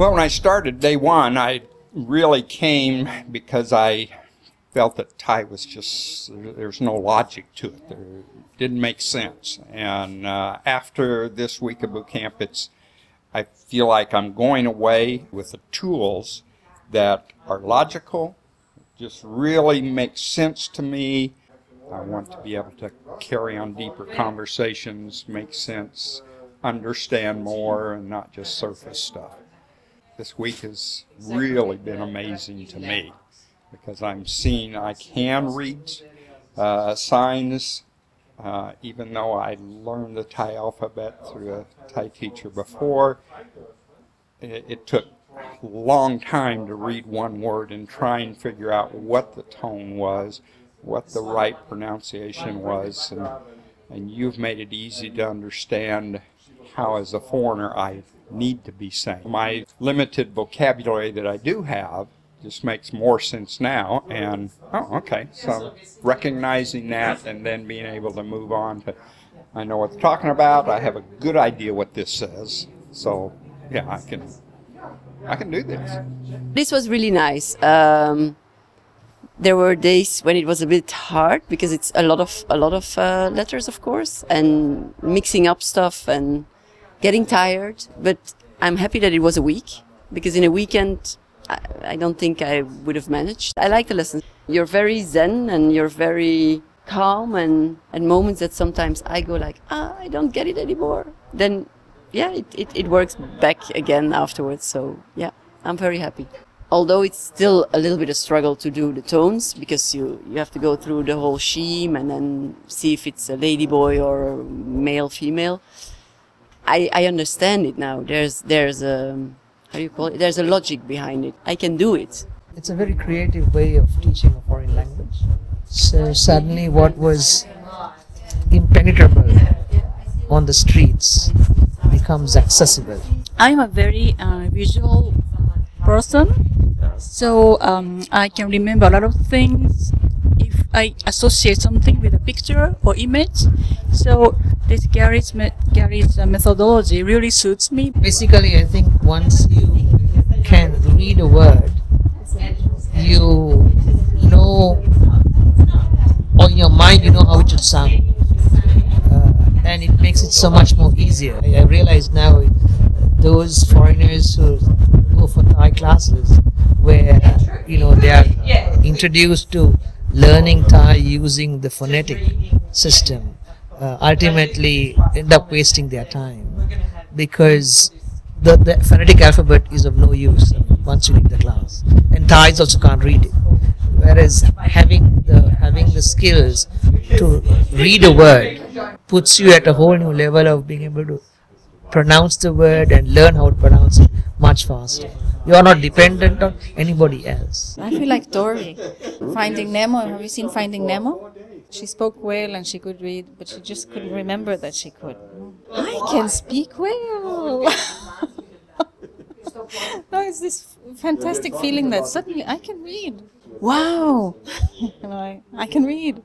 Well, when I started day one, I really came because I felt that Thai was just, there's no logic to it. It didn't make sense. And after this week of boot camp, I feel like I'm going away with the tools that are logical, just really make sense to me. I want to be able to carry on deeper conversations, make sense, understand more, and not just surface stuff. This week has really been amazing to me because I'm seeing I can read signs, even though I learned the Thai alphabet through a Thai teacher before. It took a long time to read one word and try and figure out what the tone was, what the right pronunciation was, and you've made it easy to understand how, as a foreigner, I need to be saying. My limited vocabulary that I do have just makes more sense now, and okay, so recognizing that and then being able to move on to, I know what they're talking about, I have a good idea what this says, so yeah, I can do this. This was really nice. There were days when it was a bit hard because it's a lot of letters, of course, and mixing up stuff and getting tired. But I'm happy that it was a week, because in a weekend I don't think I would have managed. I like the lessons. You're very zen and you're very calm, and at moments that sometimes I go like, I don't get it anymore. Then yeah, it works back again afterwards. So yeah, I'm very happy. Although it's still a little bit of struggle to do the tones, because you have to go through the whole scheme and then see if it's a lady boy or male female. I understand it now. There's a, how do you call it? There's a logic behind it. I can do it. It's a very creative way of teaching a foreign language. So suddenly what was impenetrable on the streets becomes accessible. I'm a very visual person, so I can remember a lot of things if I associate something with a picture or image. So this Gary's methodology really suits me. Basically, I think once you can read a word, you know, or in your mind you know how it should sound, and it makes it so much more easier. I realize now those foreigners who go for Thai classes, where they are introduced to learning Thai using the phonetic system, ultimately end up wasting their time, because the phonetic alphabet is of no use once you leave the class, and Thais also can't read it. Whereas having the skills to read a word puts you at a whole new level of being able to pronounce the word and learn how to pronounce it much faster. You are not dependent on anybody else. I feel like Dory. Finding Nemo. Have you seen Finding Nemo? She spoke well and she could read, but she just couldn't remember that she could. I can speak well. No, it's this fantastic feeling that suddenly I can read. Wow, I can read.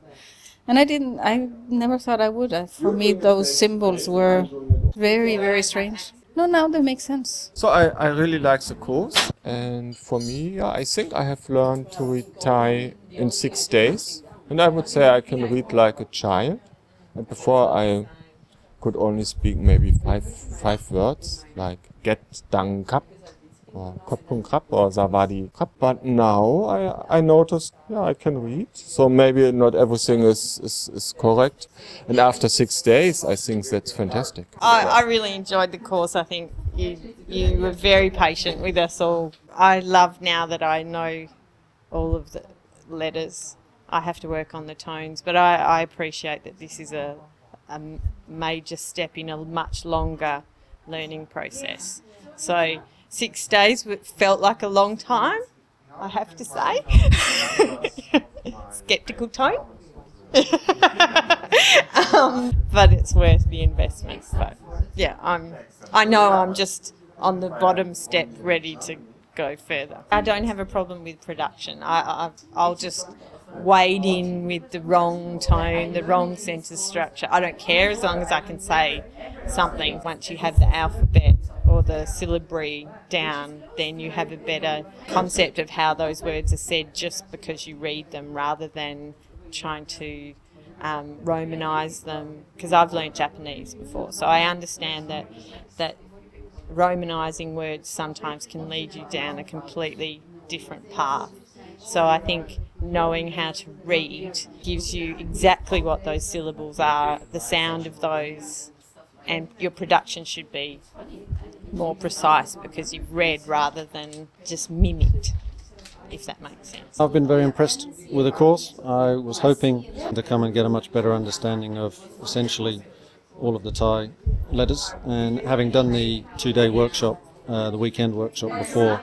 And I never thought I would. For me, those symbols were very, very strange. No, now they make sense. So I really like the course, and for me, I think I have learned to read Thai in 6 days, and I would say I can read like a child. And before I could only speak maybe five words, like get dang kap, or Kopung Krap or Savadi Krap. But now I noticed, I can read. So maybe not everything is correct. And after 6 days, I think that's fantastic. I really enjoyed the course. I think you were very patient with us all. I love now that I know all of the letters. I have to work on the tones, but I appreciate that this is a major step in a much longer learning process. So 6 days felt like a long time, I have to say. Skeptical tone. But it's worth the investment. But yeah, I know I'm just on the bottom step, ready to go further. I don't have a problem with production. I'll just wade in with the wrong tone, the wrong sentence structure. I don't care as long as I can say something once you have the alphabet or the syllabary down, then you have a better concept of how those words are said just because you read them, rather than trying to Romanize them, because I've learnt Japanese before, so I understand that Romanizing words sometimes can lead you down a completely different path. So I think knowing how to read gives you exactly what those syllables are, the sound of those, and your production should be more precise because you've read rather than just mimicked, if that makes sense. I've been very impressed with the course. I was hoping to come and get a much better understanding of essentially all of the Thai letters, and having done the 2-day workshop, the weekend workshop before,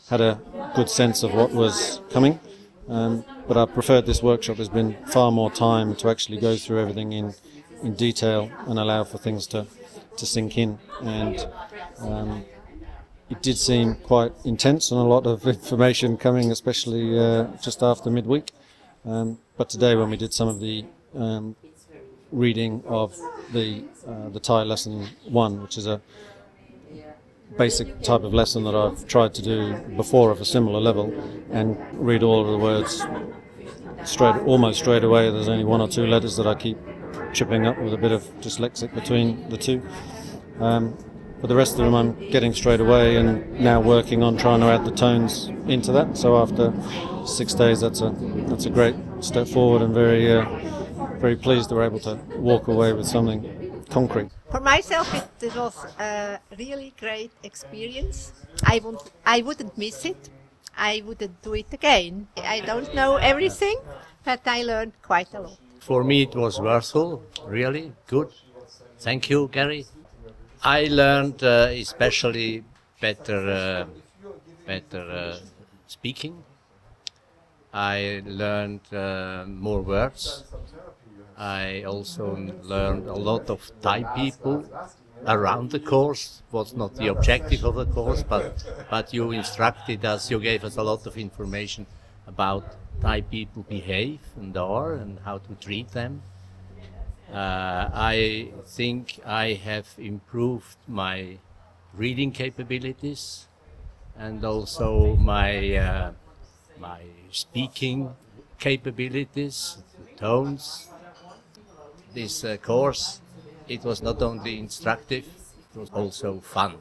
had a good sense of what was coming. But I preferred this workshop. There's been far more time to actually go through everything in detail and allow for things to sink in. And it did seem quite intense and a lot of information coming, especially just after midweek. But today, when we did some of the reading of the Thai lesson 1, which is a basic type of lesson that I've tried to do before of a similar level, and read all of the words almost straight away. There's only 1 or 2 letters that I keep tripping up with a bit of dyslexic between the two. But the rest of them I'm getting straight away, and now working on trying to add the tones into that. So after 6 days, that's a great step forward, and very pleased that we're able to walk away with something concrete. For myself, it was a really great experience. I wouldn't miss it. I wouldn't do it again. I don't know everything, but I learned quite a lot. For me, it was worthwhile, really good. Thank you, Gary. I learned especially better speaking. I learned more words. I also learned a lot of Thai people around the course. Was not the objective of the course, but you instructed us, you gave us a lot of information about Thai people behave and are, and how to treat them. I think I have improved my reading capabilities and also my speaking capabilities, tones. This course, it was not only instructive, it was also fun.